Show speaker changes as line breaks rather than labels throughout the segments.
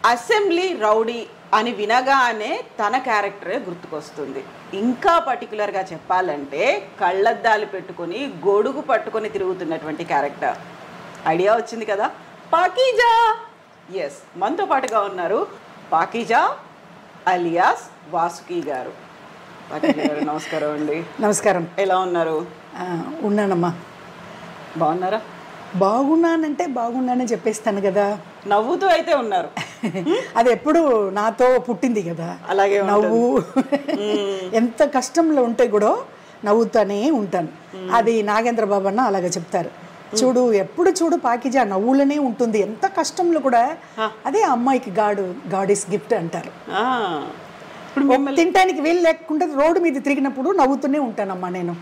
Assembly rowdy అని వినగానే తన క్యారెక్టరే గుర్తుకొస్తుంది. ఇంకా పర్టికులర్గా చెప్పాలంటే కళ్ళద్దాలు పెట్టుకొని గొడుగు పట్టుకొని తిరుగుతున్నటువంటి క్యారెక్టర్. ఐడియా వచ్చింది కదా, పాకీజా. ఎస్, మనతో పాటుగా ఉన్నారు పాకీజా అలియాస్ వాసుకి గారు. పాకీజా గారు నమస్కారం అండి.
నమస్కారం.
ఎలా ఉన్నారు?
ఉన్నానమ్మా.
బాగున్నారా?
బాగున్నానంటే బాగున్నానని చెప్పేస్తాను కదా.
నవ్వుతూ అయితే ఉన్నారు.
అది ఎప్పుడు నాతో పుట్టింది కదా.
అలాగే
నవ్వు ఎంత కష్టంలో ఉంటే కూడా నవ్వుతానే ఉంటాను. అది నాగేంద్ర బాబు అన్న అలాగే చెప్తారు. చూడు, ఎప్పుడు చూడు పాకిజా నవ్వులనే ఉంటుంది, ఎంత కష్టంలో కూడా. అదే అమ్మాయికి గాడ్ ఇస్ గిఫ్ట్ అంటారు. తినటానికి వీలు లేకుండా రోడ్డు మీద తిరిగినప్పుడు నవ్వుతూనే ఉంటానమ్మా నేను.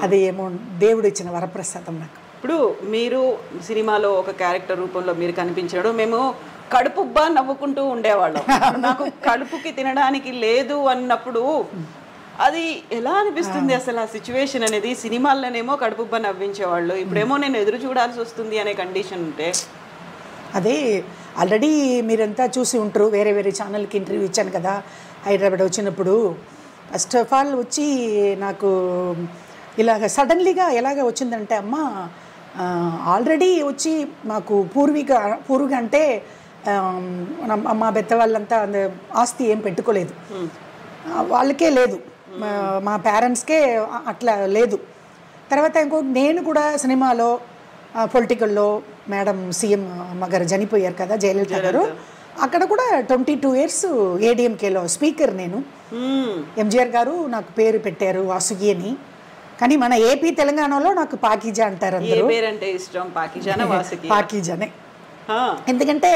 అది ఏమో దేవుడు ఇచ్చిన వరప్రసాదం నాకు.
ఇప్పుడు మీరు సినిమాలో ఒక క్యారెక్టర్ రూపంలో మీరు కనిపించాడు, మేము కడుపుబ్బా నవ్వుకుంటూ ఉండేవాళ్ళం. నాకు కడుపుకి తినడానికి లేదు అన్నప్పుడు అది ఎలా అనిపిస్తుంది అసలు? ఆ సిచ్యువేషన్ అనేది సినిమాల్లోనేమో కడుపుబ్బా నవ్వించేవాళ్ళు, ఇప్పుడేమో నేను ఎదురు చూడాల్సి వస్తుంది అనే కండిషన్ ఉంటే.
అదే ఆల్రెడీ మీరంతా చూసి ఉంటారు, వేరే వేరే ఛానల్కి ఇంటర్వ్యూ ఇచ్చాను కదా హైదరాబాద్ వచ్చినప్పుడు. ఫస్ట్ ఆఫ్ ఆల్ వచ్చి నాకు ఇలాగ సడన్లీగా ఎలాగ వచ్చిందంటే, అమ్మ ఆల్రెడీ వచ్చి మాకు పూర్వీక అంటే మా పెద్ద వాళ్ళంతా ఆస్తి ఏం పెట్టుకోలేదు, వాళ్ళకే లేదు, మా పేరెంట్స్కే అట్లా లేదు. తర్వాత ఇంకో నేను కూడా సినిమాలో పొలిటికల్లో మేడం సీఎం అమ్మగారు చనిపోయారు కదా, జయలలిత గారు. అక్కడ కూడా 22 years ఏడీఎంకేలో స్పీకర్ నేను. ఎంజీఆర్ గారు నాకు పేరు పెట్టారు వాసుకి అని. కానీ మన ఏపీ తెలంగాణలో నాకు పాకీజా అంటారు అందరూ. పాకీజానే. ఎందుకంటే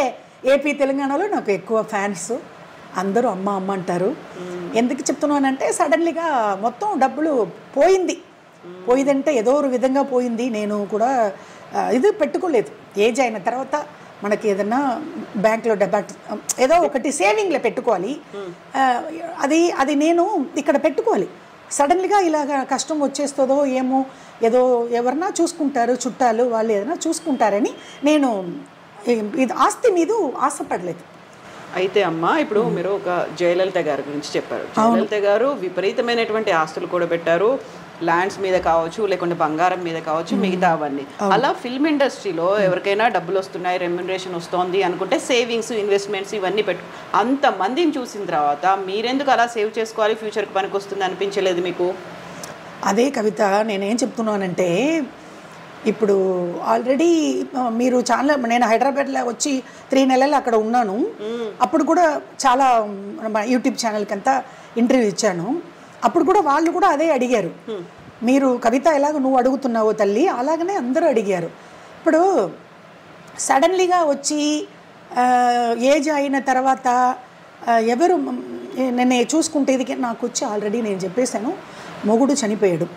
ఏపీ తెలంగాణలో నాకు ఎక్కువ ఫ్యాన్స్, అందరూ అమ్మ అమ్మ అంటారు. ఎందుకు చెప్తున్నానంటే సడన్లీగా మొత్తం డబ్బులు పోయిందంటే ఏదో ఒక విధంగా పోయింది. నేను కూడా ఇది పెట్టుకోలేదు. ఏజ్ అయిన తర్వాత మనకి ఏదన్నా బ్యాంక్లో ఏదో ఒకటి సేవింగ్లో పెట్టుకోవాలి. అది నేను ఇక్కడ పెట్టుకోవాలి. సడన్లీగా ఇలాగ కష్టం వచ్చేస్తుందో ఏమో, ఏదో ఎవరన్నా చూసుకుంటారు, చుట్టాలు వాళ్ళు ఏదైనా చూసుకుంటారని నేను ఇది ఆస్తి మీద ఆశపడలేదు.
అయితే అమ్మ, ఇప్పుడు మీరు ఒక జయలలిత గారి గురించి చెప్పారు. జయలలిత గారు విపరీతమైనటువంటి ఆస్తులు కూడా పెట్టారు, ల్యాండ్స్ మీద కావచ్చు, లేకుంటే బంగారం మీద కావచ్చు, మిగతా అవన్నీ. అలా ఫిల్మ్ ఇండస్ట్రీలో ఎవరికైనా డబ్బులు వస్తున్నాయి, రెమ్యునరేషన్ వస్తుంది అనుకుంటే సేవింగ్స్, ఇన్వెస్ట్మెంట్స్ ఇవన్నీ అంతమందిని చూసిన తర్వాత మీరెందుకు అలా సేవ్ చేసుకోవాలి, ఫ్యూచర్కి పనికి వస్తుంది అనిపించలేదు మీకు?
అదే కవిత, నేనేం చెప్తున్నానంటే ఇప్పుడు ఆల్రెడీ మీరు చాలా, నేను హైదరాబాద్లో వచ్చి 3 నెలలు అక్కడ ఉన్నాను. అప్పుడు కూడా చాలా యూట్యూబ్ ఛానల్కి అంతా ఇంటర్వ్యూ ఇచ్చాను. అప్పుడు కూడా వాళ్ళు కూడా అదే అడిగారు, మీరు కవిత ఎలాగ నువ్వు అడుగుతున్నావో తల్లి అలాగనే అందరూ అడిగారు. ఇప్పుడు సడన్లీగా వచ్చి ఏజ్ అయిన తర్వాత ఎవరు నన్ను చూసుకుంటే, ఇది నాకు వచ్చి ఆల్రెడీ నేను చెప్పేశాను, మొగుడు చనిపోయాడు,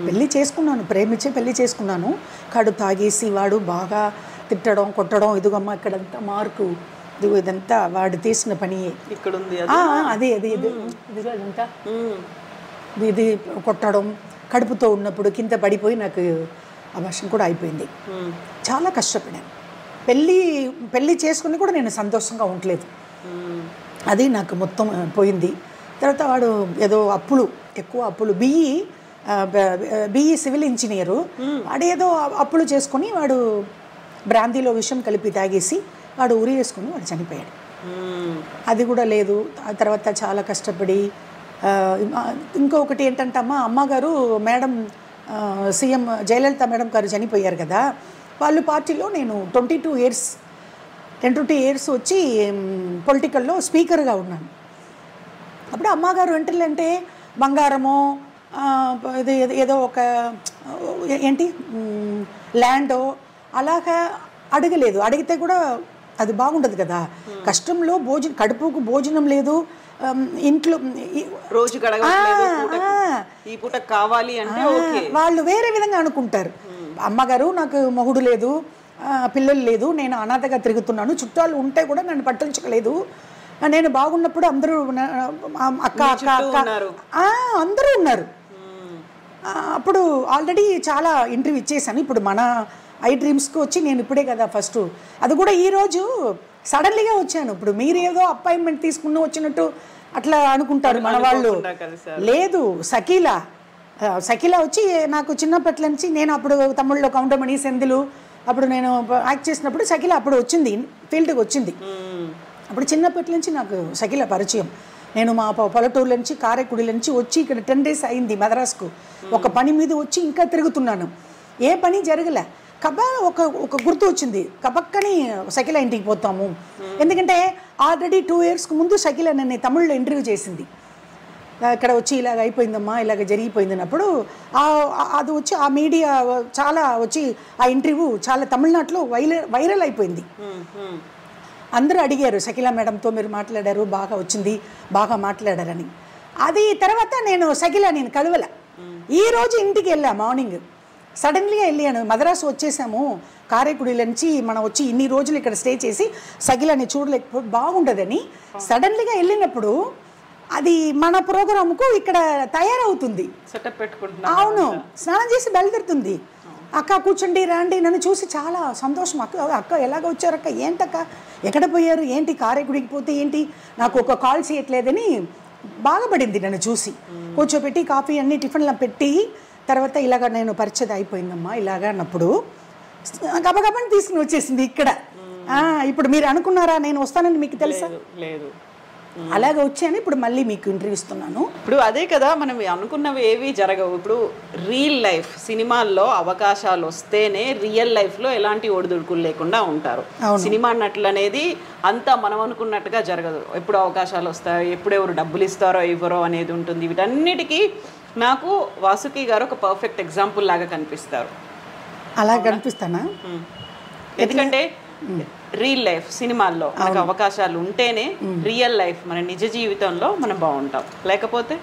పెళ్ళి చేసుకున్నాను, ప్రేమించి పెళ్ళి చేసుకున్నాను. కడు తాగేసి వాడు బాగా తిట్టడం కొట్టడం, ఇదిగమ్మ ఇక్కడంతా మార్కు, ఇదిగో ఇదంతా వాడు తీసిన పని,
ఇక్కడ ఉంది
అదే ఇదిగో ఇదంతా ఇది కొట్టడం. కడుపుతో ఉన్నప్పుడు కింద పడిపోయి నాకు అబార్షన్ కూడా అయిపోయింది. చాలా కష్టపడాను. పెళ్ళి చేసుకుని కూడా నేను సంతోషంగా ఉండలేదు. అది నాకు మొత్తం పోయింది. తర్వాత వాడు ఏదో ఎక్కువ అప్పులు, బిఈ సివిల్ ఇంజనీరు, వాడు ఏదో అప్పులు చేసుకొని వాడు బ్రాందీలో విషం కలిపి తాగేసి వాడు ఉరి వేసుకుని వాడు చనిపోయాడు. అది కూడా లేదు. ఆ తర్వాత చాలా కష్టపడి ఇంకొకటి ఏంటంటే అమ్మగారు మేడం సీఎం జయలలిత మేడం గారు చనిపోయారు కదా, వాళ్ళు పార్టీలో నేను 22 years వచ్చి పొలిటికల్లో స్పీకర్గా ఉన్నాను. అప్పుడు అమ్మగారు ఏంటంటే బంగారమో ఇది ఏదో ఒక ఏంటి ల్యాండో అలాగా అడగలేదు. అడిగితే కూడా అది బాగుండదు కదా. కష్టంలో కడుపుకు భోజనం లేదు, ఇంట్లో
రోజు ఈ పూట కావాలి అంటే
వాళ్ళు వేరే విధంగా అనుకుంటారు. అమ్మగారు నాకు మొగుడు లేదు, పిల్లలు లేదు, నేను అనాథగా తిరుగుతున్నాను, చుట్టాలు ఉంటే కూడా నన్ను పట్టించుకోలేదు, నేను బాగున్నప్పుడు అందరూ అక్క అక్క అక్క అందరూ ఉన్నారు. అప్పుడు ఆల్రెడీ చాలా ఇంటర్వ్యూ ఇచ్చేసాను. ఇప్పుడు మన ఐ డ్రీమ్స్కి వచ్చి నేను ఇప్పుడే కదా ఫస్ట్, అది కూడా ఈరోజు సడన్లీగా వచ్చాను. ఇప్పుడు మీరేదో అపాయింట్మెంట్ తీసుకుని వచ్చినట్టు అట్లా అనుకుంటారు మన వాళ్ళు. లేదు, సకీలా వచ్చి నాకు చిన్నప్పటి నుంచి, నేను అప్పుడు తమిళ్లో కౌంటమణి సెందులు అప్పుడు నేను యాక్ట్ చేసినప్పుడు సకీలా అప్పుడు వచ్చింది, ఫీల్డ్కి వచ్చింది. అప్పుడు చిన్నప్పటి నుంచి నాకు సకీలా పరిచయం. నేను మా పల్లెటూరు నుంచి కారైకుడి నుంచి వచ్చి ఇక్కడ 10 days అయింది మద్రాసుకు. ఒక పని మీద వచ్చి ఇంకా తిరుగుతున్నాను, ఏ పని జరగలే. ఒక గుర్తు వచ్చింది, కబక్కని సకీలా ఇంటికి పోతాము. ఎందుకంటే ఆల్రెడీ 2 yearsకు ముందు సకీలా నన్ను తమిళ్లో ఇంటర్వ్యూ చేసింది. ఇక్కడ వచ్చి ఇలాగ అయిపోయిందమ్మా, ఇలాగ జరిగిపోయిందన్నప్పుడు అది వచ్చి ఆ మీడియా చాలా వచ్చి ఆ ఇంటర్వ్యూ చాలా తమిళనాడులో వైరల్ అయిపోయింది. అందరూ అడిగారు, సకీలా మేడంతో మీరు మాట్లాడారు, బాగా వచ్చింది, బాగా మాట్లాడారని. అది తర్వాత నేను కలవల. ఈరోజు ఇంటికి వెళ్ళా మార్నింగ్, సడన్లీగా వెళ్ళాను. మద్రాసు వచ్చేసాము, కారైకుడి నుంచి మనం వచ్చి ఇన్ని రోజులు ఇక్కడ స్టే చేసి సకీలాని చూడలేకపోతే బాగుండదని సడన్లీగా వెళ్ళినప్పుడు అది మన ప్రోగ్రాంకు ఇక్కడ తయారవుతుంది,
సెటప్ పెట్టుకుంటున్నా.
అవును, స్నానం చేసి బయలుదేరుతుంది. అక్క కూర్చోండి రండి, నన్ను చూసి చాలా సంతోషం. అక్క ఎలాగ వచ్చారక్క, ఏంటక్క ఎక్కడ పోయారు, ఏంటి కారైకుడికి పోతే ఏంటి, నాకు ఒక కాల్ చేయట్లేదని బాధపడింది. నన్ను చూసి కూర్చోపెట్టి కాఫీ అన్ని టిఫిన్లా పెట్టి తర్వాత ఇలాగ నేను పరిచయం అయిపోయిందమ్మా ఇలాగ అన్నప్పుడు గబగబని తీసుకుని వచ్చేసింది ఇక్కడ. ఇప్పుడు మీరు అనుకున్నారా నేను వస్తానని, మీకు తెలుసా?
లేదు,
అలాగే వచ్చాను. ఇప్పుడు మళ్ళీ మీకు ఇంటర్వ్యూ ఇస్తున్నాను.
ఇప్పుడు అదే కదా, మనం అనుకున్నవి ఏవి జరగవు. ఇప్పుడు రియల్ లైఫ్ సినిమాల్లో అవకాశాలు వస్తేనే రియల్ లైఫ్లో ఎలాంటి ఒడిదుడుకులు లేకుండా ఉంటారు. సినిమా నటులు అనేది అంతా మనం అనుకున్నట్టుగా జరగదు. ఎప్పుడు అవకాశాలు వస్తాయో, ఎప్పుడు ఎవరు డబ్బులు ఇస్తారో ఇవ్వరో అనేది ఉంటుంది. వీటన్నిటికీ నాకు వాసుకి గారు ఒక పర్ఫెక్ట్ ఎగ్జాంపుల్ లాగా కనిపిస్తారు.
అలా కనిపిస్తానా?
ఎందుకంటే రియల్ లైఫ్ సినిమాల్లో మనకు అవకాశాలు ఉంటేనే రియల్ లైఫ్ మన నిజ జీవితంలో మనం బాగుంటాం, లేకపోతే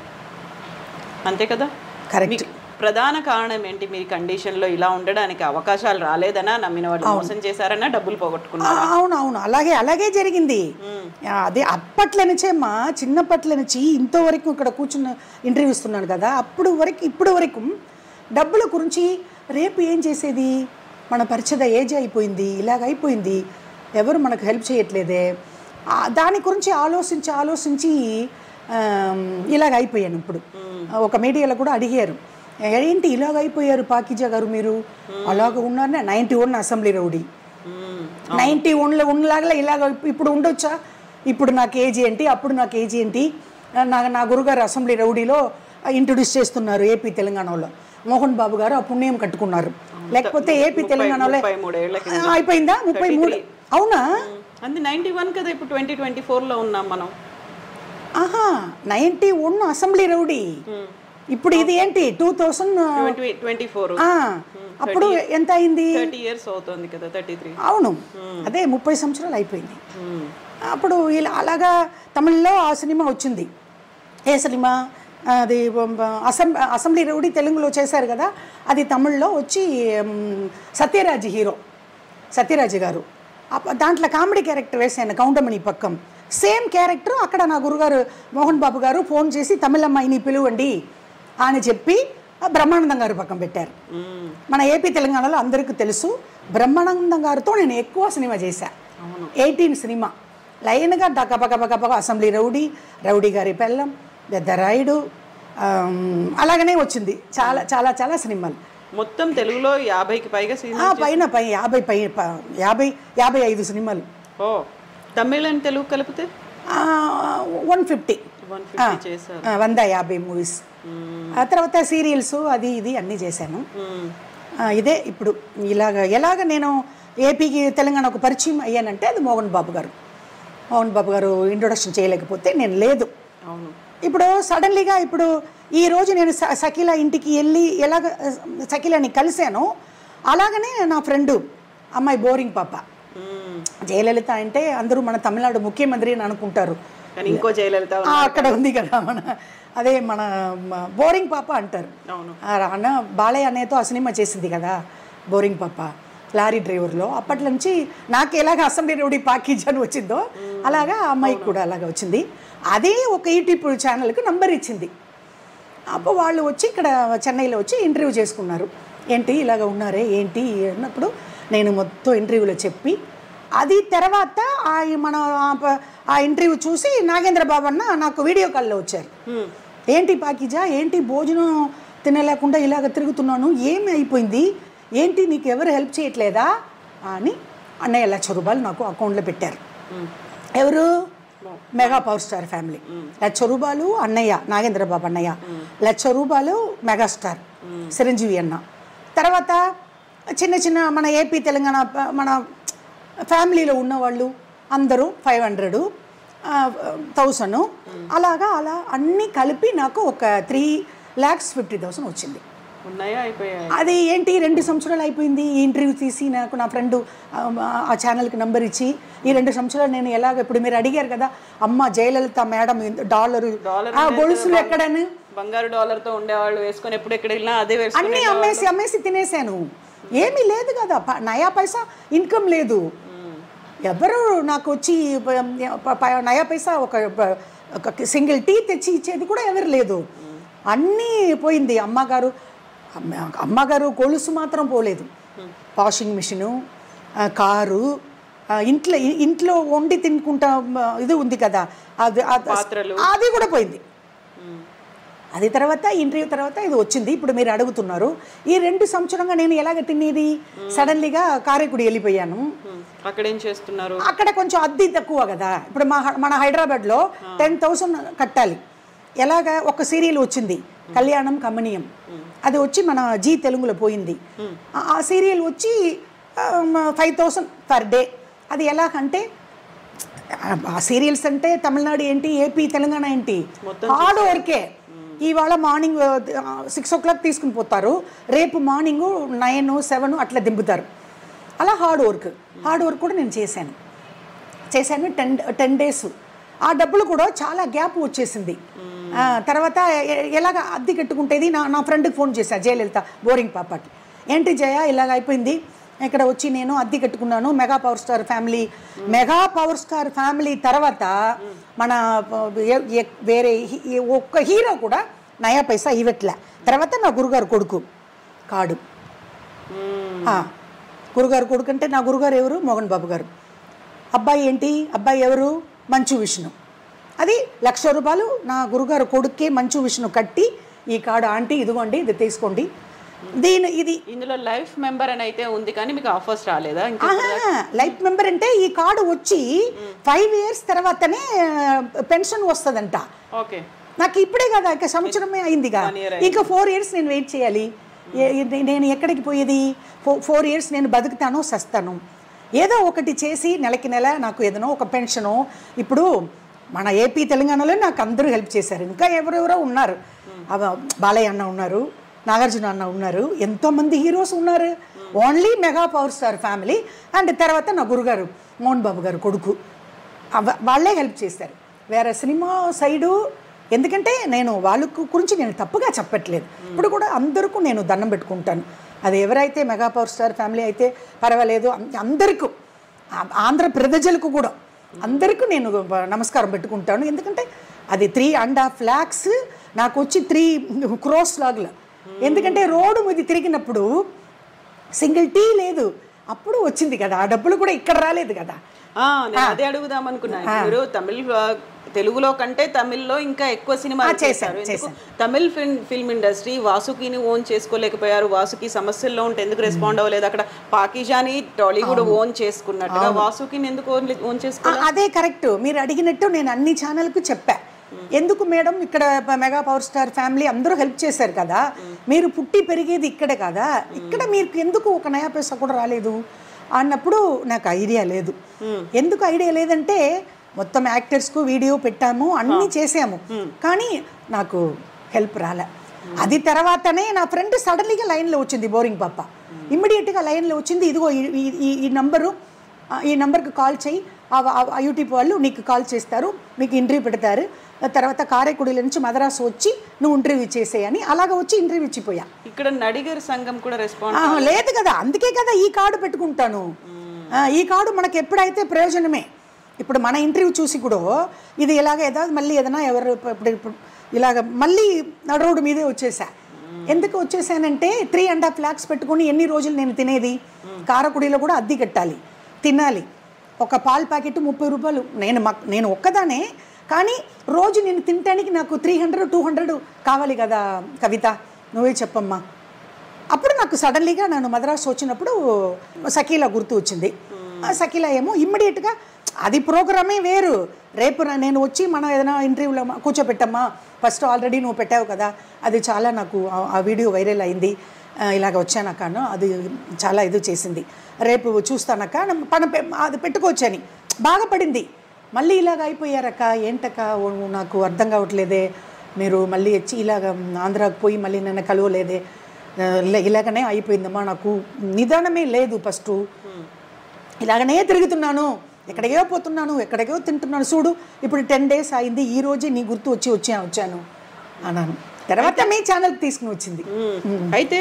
అంతే కదా.
కరెక్ట్.
ప్రధాన కారణం ఏంటి? మీరు కండిషన్లో ఇలా ఉండడానికి అవకాశాలు రాలేదనా, నమ్మిన వాళ్ళు మోసం చేశారనా, డబ్బులు పోగొట్టుకున్నారా?
అవునవును, అలాగే జరిగింది. అదే అప్పట్లో నుంచే మా చిన్నప్పట్ల నుంచి ఇంతవరకు ఇక్కడ కూర్చున్న ఇంటర్వ్యూ ఇస్తున్నాను కదా, ఇప్పుడు వరకు డబ్బుల గురించి రేపు ఏం చేసేది, మన పరిచయ ఏజ్ అయిపోయింది, ఇలాగ అయిపోయింది, ఎవరు మనకు హెల్ప్ చేయట్లేదే, దాని గురించి ఆలోచించి ఇలాగ అయిపోయాను. ఇప్పుడు ఒక మీడియాలో కూడా అడిగారు, ఏంటి ఇలాగ అయిపోయారు పాకిజా గారు మీరు, అలాగ ఉన్నారనే. 91 అసెంబ్లీ రౌడీ, 91లో ఉన్నలాగా ఇలాగ ఇప్పుడు ఉండొచ్చా? ఇప్పుడు నాకు ఏజ్ ఏంటి, అప్పుడు నాకు ఏజ్ ఏంటి? నా గురుగారు అసెంబ్లీ రౌడీలో ఇంట్రొడ్యూస్ చేస్తున్నారు ఏపీ తెలంగాణలో. మోహన్ బాబు గారు ఆ పుణ్యం కట్టుకున్నారు, లేకపోతే ఏపీ తెలంగాణలో అయిపోయిందా? 33. అవునా?
అది 91 కదా, ఇప్పుడు 2024లో ఉన్నాం మనం.
91 అసెంబ్లీ రౌడీ, ఇప్పుడు ఇది ఏంటి 2024. అప్పుడు ఎంత అయింది?
30 years అవుతుంది కదా, 33.
అవును, అదే 30 సంవత్సరాలు అయిపోయింది. అప్పుడు ఇలా అలాగా తమిళ్లో ఆ సినిమా వచ్చింది. ఏ సినిమా అది? అసెంబ్లీ రౌడీ తెలుగులో చేశారు కదా, అది తమిళ్లో వచ్చి సత్యరాజ్ హీరో, సత్యరాజ్ గారు. దాంట్లో కామెడీ క్యారెక్టర్ వేసాను, కౌంటమణి పక్కం. సేమ్ క్యారెక్టర్ అక్కడ నా గురుగారు మోహన్ బాబు గారు ఫోన్ చేసి తమిళమ్మాయిని పిలువండి అని చెప్పి బ్రహ్మానందం గారు పక్కన పెట్టారు. మన ఏపీ తెలంగాణలో అందరికీ తెలుసు, బ్రహ్మానందం గారితో నేను ఎక్కువ సినిమా చేశాను. 18 సినిమా లైన్గా గబగబ అసెంబ్లీ రౌడీ గారి పెళ్ళం, పెద్దరాయుడు, అలాగనే వచ్చింది. చాలా చాలా చాలా సినిమాలు.
మొత్తం తెలుగులో 50కి పైగా సినిమా
పైన 55 సినిమాలు.
ఓ, తమిళ అండ్ తెలుగు కలిపితే
150
చేశారు.
150 మూవీస్. ఆ తర్వాత సీరియల్స్ అది ఇది అన్నీ చేశాను. ఇదే ఇప్పుడు ఎలాగ నేను ఏపీకి తెలంగాణకు పరిచయం అయ్యానంటే అది మోహన్ బాబు గారు ఇంట్రొడక్షన్ చేయలేకపోతే నేను లేదు.
అవును.
ఇప్పుడు సడన్లీగా ఇప్పుడు ఈరోజు నేను సకీలా ఇంటికి వెళ్ళి ఎలాగ సకీలాని కలిశాను, అలాగనే నా ఫ్రెండు అమ్మాయి బోరింగ్ పాప, జయలలిత అంటే అందరూ మన తమిళనాడు ముఖ్యమంత్రి అని అనుకుంటారు,
ఇంకో జయలలిత
అక్కడ ఉంది కదా, మన బోరింగ్ పాప అంటారు. అన్న బాలయ్య అనేతో ఆ సినిమా చేసింది కదా బోరింగ్ పాప, లారీ డ్రైవర్లో. అప్పటి నుంచి నాకు ఎలాగ అసెంబ్లీ రౌడీ పాకిజ్ అని వచ్చిందో అలాగా ఆ అమ్మాయికి కూడా అలాగ వచ్చింది. అదే ఒక యూట్యూబ్ ఛానల్కి నంబర్ ఇచ్చింది. అప్పుడు వాళ్ళు వచ్చి ఇక్కడ చెన్నైలో వచ్చి ఇంటర్వ్యూ చేసుకున్నారు. ఏంటి ఇలాగ ఉన్నారే ఏంటి అన్నప్పుడు నేను మొత్తం ఇంటర్వ్యూలో చెప్పి అది తర్వాత మన ఆ ఇంటర్వ్యూ చూసి నాగేంద్ర బాబు అన్న నాకు వీడియో కాల్లో వచ్చారు. ఏంటి పాకిజా, ఏంటి భోజనం తినలేకుండా ఇలాగ తిరుగుతున్నాను, ఏమి అయిపోయింది, ఏంటి నీకు ఎవరు హెల్ప్ చేయట్లేదా అని అన్నయ్య ₹1,00,000 నాకు అకౌంట్లో పెట్టారు. ఎవరు? Mega power star family. ₹1,00,000 అన్నయ్య, నాగేంద్ర బాబు అన్నయ్య, ₹1,00,000 మెగాస్టార్ చిరంజీవి అన్న. తర్వాత చిన్న చిన్న మన ఏపీ తెలంగాణ మన ఫ్యామిలీలో ఉన్నవాళ్ళు అందరూ 500, 1000 అలాగా అలా అన్నీ కలిపి నాకు ఒక 3,50,000 వచ్చింది. అది ఏంటి 2 సంవత్సరాలు అయిపోయింది. ఈ ఇంటర్వ్యూ తీసి నాకు నా ఫ్రెండ్ ఆ ఛానల్కి నంబర్ ఇచ్చి ఈ 2 సంవత్సరాలు నేను ఎలాగ, ఇప్పుడు మీరు అడిగారు కదా అమ్మ జయలలిత మేడం డాలర్ గొలుసులు ఎక్కడని,
బంగారు డాలర్తో ఉండేవాళ్ళు వేసుకొని ఎప్పుడు ఎక్కడ వెళ్ళినా అదే
అన్నీ అమ్మేసి తినేసాను. ఏమీ లేదు కదా, నయా పైసా ఇన్కమ్ లేదు. ఎవరు నాకు వచ్చి నయా పైసా ఒక సింగిల్ టీ తెచ్చి ఇచ్చేది కూడా ఎవరు లేదు. అన్నీ పోయింది. అమ్మగారు గొలుసు మాత్రం పోలేదు. వాషింగ్ మిషను, కారు, ఇంట్లో వండి తినుకుంటా ఇది ఉంది కదా అది కూడా పోయింది. అది తర్వాత ఇంటర్వ్యూ తర్వాత ఇది వచ్చింది. ఇప్పుడు మీరు అడుగుతున్నారు ఈ 2 సంవత్సరంగా నేను ఎలాగ తినేది. సడన్లీగా కారైకుడి వెళ్ళిపోయాను.
అక్కడ ఏం చేస్తున్నారు? అక్కడ
కొంచెం అద్దె తక్కువ కదా. ఇప్పుడు మన హైదరాబాద్లో 10,000 కట్టాలి. ఎలాగా ఒక సీరియల్ వచ్చింది కళ్యాణం కమనీయం, అది వచ్చి మన జీ తెలుగులో పోయింది. ఆ సీరియల్ వచ్చి 5,000 పర్ డే. అది ఎలాగంటే ఆ సీరియల్స్ అంటే తమిళనాడు ఏంటి, ఏపీ తెలంగాణ ఏంటి, హార్డ్ వర్కే. ఇవాళ మార్నింగ్ 6 o'clock తీసుకుని పోతారు, రేపు మార్నింగ్ 9, 7 అట్లా దింపుతారు. అలా హార్డ్ వర్క్ కూడా నేను చేశాను 10 days. ఆ డబ్బులు కూడా చాలా గ్యాప్ వచ్చేసింది. తర్వాత ఎలాగ అద్దె కట్టుకుంటేది నా ఫ్రెండ్కి ఫోన్ చేశా, జయలలిత బోరింగ్ పాపకి. ఏంటి జయ ఇలాగ అయిపోయింది, ఇక్కడ వచ్చి నేను అద్దె కట్టుకున్నాను. మెగా పవర్ స్టార్ ఫ్యామిలీ తర్వాత మన వేరే ఒక్క హీరో కూడా నయా పైసా ఇవ్వట్లే. తర్వాత నా గురుగారు కొడుకు కాడు. గురుగారు కొడుకు అంటే నా గురుగారు ఎవరు? మోహన్ బాబు గారు. అబ్బాయి ఎవరు? మంచు విష్ణు. అది ₹1,00,000 నా గురుగారు కొడుక్కే మంచు విష్ణు కట్టి ఈ కార్డు ఆంటీ ఇదిగోండి ఇది తీసుకోండి.
ఇందులో లైఫ్ మెంబర్ అని అయితే ఉంది కానీ మీకు ఆఫర్స్ రాలేదా?
లైఫ్ మెంబర్ అంటే ఈ కార్డు వచ్చి 5 years తర్వాతనే పెన్షన్ వస్తుందంట.
ఓకే,
నాకు ఇప్పుడే కదా, ఇంకా సంవత్సరమే అయిందిగా, ఇంకా 4 years నేను వెయిట్ చేయాలి. నేను ఎక్కడికి పోయేది? 4 years నేను బతుకుతాను సస్తాను. ఏదో ఒకటి చేసి నెలకి నెల నాకు ఏదైనా ఒక పెన్షను. ఇప్పుడు మన ఏపీ తెలంగాణలో నాకు అందరూ హెల్ప్ చేశారు. ఇంకా ఎవరెవరో ఉన్నారు, బాలయ్య అన్న ఉన్నారు, నాగార్జున అన్న ఉన్నారు, ఎంతోమంది హీరోస్ ఉన్నారు. Only mega power star family and తర్వాత నా గురుగారు మోహన్ బాబు గారు కొడుకు వాళ్ళే హెల్ప్ చేశారు. వేరే సినిమా సైడు ఎందుకంటే నేను వాళ్ళ గురించి నేను తప్పుగా చెప్పట్లేదు. ఇప్పుడు కూడా అందరికీ నేను దండం పెట్టుకుంటాను. అది ఎవరైతే మెగా పవర్ స్టార్ ఫ్యామిలీ అయితే పర్వాలేదు, అందరికీ ఆంధ్ర ప్రజలకు కూడా అందరికీ నేను నమస్కారం పెట్టుకుంటాను. ఎందుకంటే అది 3.5 lakhs నాకు వచ్చి 3 crores లాగా. ఎందుకంటే రోడ్డు మీద తిరిగినప్పుడు సింగిల్ టీ లేదు, అప్పుడు వచ్చింది కదా ఆ డబ్బులు కూడా ఇక్కడ రాలేదు కదా.
అదే అడుగుదాం అనుకున్నాను. మీరు తెలుగులో కంటే తమిళ్లో ఇంకా ఎక్కువ సినిమాలు చేశారు. తమిళ్ ఫిల్మ్ ఇండస్ట్రీ వాసుకిని ఓన్ చేసుకోలేకపోయారు. వాసుకి సమస్యల్లో ఉంటే ఎందుకు రెస్పాండ్ అవ్వలేదు? అక్కడ పాకిజాని టాలీవుడ్ ఓన్ చేసుకున్నట్టుగా వాసుకిని ఎందుకు ఓన్ చేసుకోవాలి?
అదే కరెక్ట్, మీరు అడిగినట్టు నేను అన్ని ఛానల్కు చెప్పా. ఎందుకు మేడం ఇక్కడ మెగా పవర్ స్టార్ ఫ్యామిలీ అందరూ హెల్ప్ చేశారు కదా, మీరు పుట్టి పెరిగేది ఇక్కడే కదా, ఇక్కడ మీరు ఎందుకు ఒక నయా పైసా కూడా రాలేదు అన్నప్పుడు నాకు ఐడియా లేదు. ఎందుకు ఐడియా లేదంటే మొత్తం యాక్టర్స్కు వీడియో పెట్టాము, అన్నీ చేసాము, కానీ నాకు హెల్ప్ రాలే. అది తర్వాతనే నా ఫ్రెండ్ సడన్లీగా లైన్లో వచ్చింది, బోరింగ్ పాప ఇమ్మీడియట్గా లైన్లో వచ్చింది. ఇదిగో ఈ నంబర్కి కాల్ చేయి, ఆ యూట్యూబ్ వాళ్ళు నీకు కాల్ చేస్తారు, మీకు ఇంటర్వ్యూ పెడతారు, తర్వాత కారైకుడిల నుంచి మద్రాసు వచ్చి నువ్వు ఇంటర్వ్యూ చేసేయని అలాగ వచ్చి ఇంటర్వ్యూ ఇచ్చిపోయా.
ఇక్కడ నడిగర్ సంఘం కూడా రెస్పాన్స్
లేదు కదా, అందుకే కదా ఈ కార్డు పెట్టుకుంటాను. ఈ కార్డు మనకు ఎప్పుడైతే ప్రయోజనమే. ఇప్పుడు మన ఇంటర్వ్యూ చూసి కూడా ఇది ఇలాగ మళ్ళీ ఏదైనా ఎవరు ఇప్పుడు ఇలాగ మళ్ళీ రోడ్డు మీదే వచ్చేసా. ఎందుకు వచ్చేసానంటే 3.5 lakhs పెట్టుకుని ఎన్ని రోజులు నేను తినేది? కారకుడిలో కూడా అద్దె కట్టాలి, తినాలి, ఒక పాల ప్యాకెట్ 30 రూపాయలు. నేను ఒక్కదానే, కానీ రోజు నేను తినడానికి నాకు 300-200 కావాలి కదా కవిత, నువ్వే చెప్పమ్మా. అప్పుడు నాకు సడన్లీగా నన్ను మద్రాసు వచ్చినప్పుడు షకీలా గుర్తు వచ్చింది. షకీలా ఏమో ఇమ్మీడియట్గా అది ప్రోగ్రామే వేరు. రేపు నేను వచ్చి మనం ఏదైనా ఇంటర్వ్యూలో కూర్చోపెట్టమ్మా, ఫస్ట్ ఆల్రెడీ నువ్వు పెట్టావు కదా, అది చాలా నాకు ఆ వీడియో వైరల్ అయింది, ఇలాగ వచ్చానక్క, అది చాలా ఇది చేసింది, రేపు చూస్తానక్క, అది పెట్టుకోవచ్చని బాగా పడింది. మళ్ళీ ఇలాగ అయిపోయారక్క, ఏంటక్క నాకు అర్థం కావట్లేదే, మీరు మళ్ళీ వచ్చి ఇలాగ ఆంధ్రాకు పోయి మళ్ళీ నన్ను కలవలేదే, ఇలాగనే అయిపోయిందమ్మా, నాకు నిదానమే లేదు, ఫస్ట్ ఇలాగనే తిరుగుతున్నాను, ఎక్కడికో పోతున్నాను, ఎక్కడికో తింటున్నాను, చూడు ఇప్పుడు 10 days అయింది, ఈ రోజే నీ గుర్తు వచ్చాను అన్నాను. తర్వాత మీ ఛానల్కి తీసుకుని వచ్చింది.
అయితే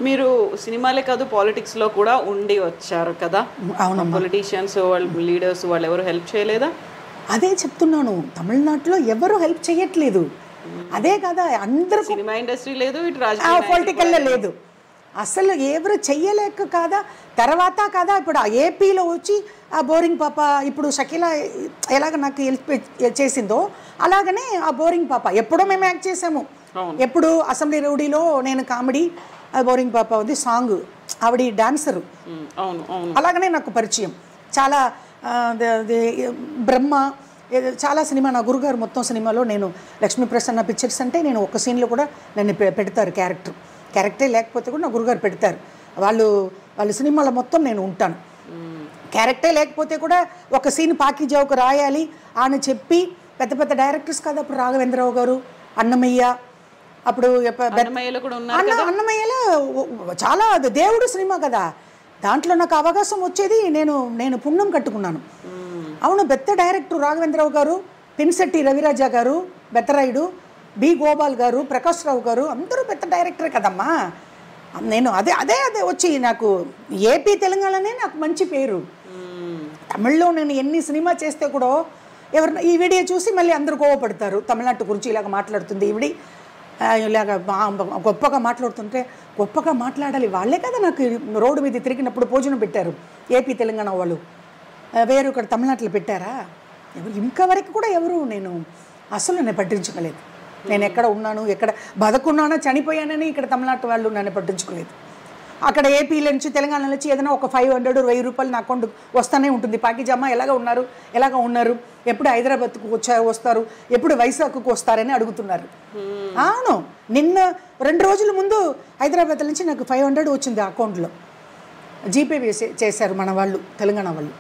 మీరు సినిమాలే కాదు పాలిటిక్స్లో కూడా ఉండి వచ్చారు కదా.
అవును,
పొలిటీషియన్స్ వాళ్ళు, లీడర్స్ వాళ్ళు ఎవరు హెల్ప్ చేయలేదా?
అదే చెప్తున్నాను, తమిళనాడులో ఎవరు హెల్ప్ చేయట్లేదు. అదే కదా, అందరూ
సినిమా ఇండస్ట్రీ లేదు, ఇటు
పొలిటికల్లో లేదు, అసలు ఎవరు చెయ్యలేక కాదా. తర్వాత కదా ఇప్పుడు ఆ ఏపీలో వచ్చి ఆ బోరింగ్ పాప, ఇప్పుడు షకీలా ఎలాగ నాకు హెల్ప్ చేసిందో అలాగనే ఆ బోరింగ్ పాప ఎప్పుడో మేము యాక్ట్ చేసాము. ఎప్పుడు అసెంబ్లీ రౌడీలో నేను కామెడీ, ఆ బోరింగ్ పాప ఉంది సాంగ్, ఆవిడ డాన్సరు, అలాగనే నాకు పరిచయం. చాలా బ్రహ్మ, చాలా సినిమా, నా గురుగారు మొత్తం సినిమాలో నేను లక్ష్మీ ప్రసన్న పిక్చర్స్ అంటే నేను ఒక సీన్లో కూడా నన్ను పెడతారు, క్యారెక్టరే లేకపోతే కూడా నా గురుగారు పెడతారు. వాళ్ళు సినిమాలో మొత్తం నేను ఉంటాను, క్యారెక్టరే లేకపోతే కూడా ఒక సీన్ పాకిజావుకు రాయాలి అని చెప్పి పెద్ద పెద్ద డైరెక్టర్స్ కదా, అప్పుడు రాఘవేంద్రరావు గారు, అన్నమయ్య, అప్పుడు అన్నమయ్యలో చాలా దేవుడు సినిమా కదా, దాంట్లో నాకు అవకాశం వచ్చేది, నేను పుణ్యం కట్టుకున్నాను. అవును, పెద్ద డైరెక్టర్ రాఘవేంద్రరావు గారు, పిన్సెట్టి రవిరాజా గారు, బెత్తరాయుడు, బి గోపాల్ గారు, ప్రకాష్ రావు గారు, అందరూ పెద్ద డైరెక్టరే కదమ్మా. నేను అదే వచ్చి నాకు ఏపీ తెలంగాణనే నాకు మంచి పేరు. తమిళ్లో నేను ఎన్ని సినిమా చేస్తే కూడా ఎవరైనా ఈ వీడియో చూసి మళ్ళీ అందరూ కోవపడతారు, తమిళనాడు గురించి ఇలాగ మాట్లాడుతుంది ఈవిడి, ఇలాగ గొప్పగా మాట్లాడుతుంటే, గొప్పగా మాట్లాడాలి, వాళ్ళే కదా నాకు రోడ్డు మీద తిరిగినప్పుడు భోజనం పెట్టారు ఏపీ తెలంగాణ వాళ్ళు, వేరు ఇక్కడ తమిళనాడులో పెట్టారా, ఎవరు ఇంకవరకు కూడా ఎవరు నేను పట్టించుకోలేదు. నేను ఎక్కడ ఉన్నాను, ఎక్కడ బతుకున్నానో చనిపోయానని ఇక్కడ తమిళనాడు వాళ్ళు నన్ను పట్టించుకోలేదు. అక్కడ ఏపీలో నుంచి తెలంగాణ నుంచి ఏదైనా ఒక 500-1000 రూపాయలు నా అకౌంట్ వస్తూనే ఉంటుంది. పాకిజమ్మ ఎలాగ ఉన్నారు, ఎప్పుడు హైదరాబాద్కు వస్తారు, ఎప్పుడు వైజాగ్కు వస్తారని అడుగుతున్నారు. అవును, నిన్న 2 రోజుల ముందు హైదరాబాద్ నుంచి నాకు 500 వచ్చింది అకౌంట్లో, జీపే చేశారు మన వాళ్ళు, తెలంగాణ వాళ్ళు.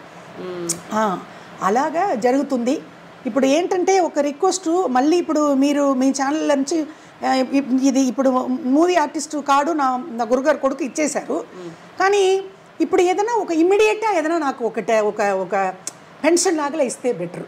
అలాగా జరుగుతుంది. ఇప్పుడు ఏంటంటే ఒక రిక్వెస్ట్, మళ్ళీ ఇప్పుడు మీరు మీ ఛానల్ నుంచి ఇది ఇప్పుడు మూవీ ఆర్టిస్ట్ కార్డు నా గురుగారు కొడుకు ఇచ్చేశారు, కానీ ఇప్పుడు ఏదైనా ఒక ఇమ్మీడియట్గా ఏదైనా నాకు ఒక పెన్షన్ లాగా ఇస్తే బెటర్.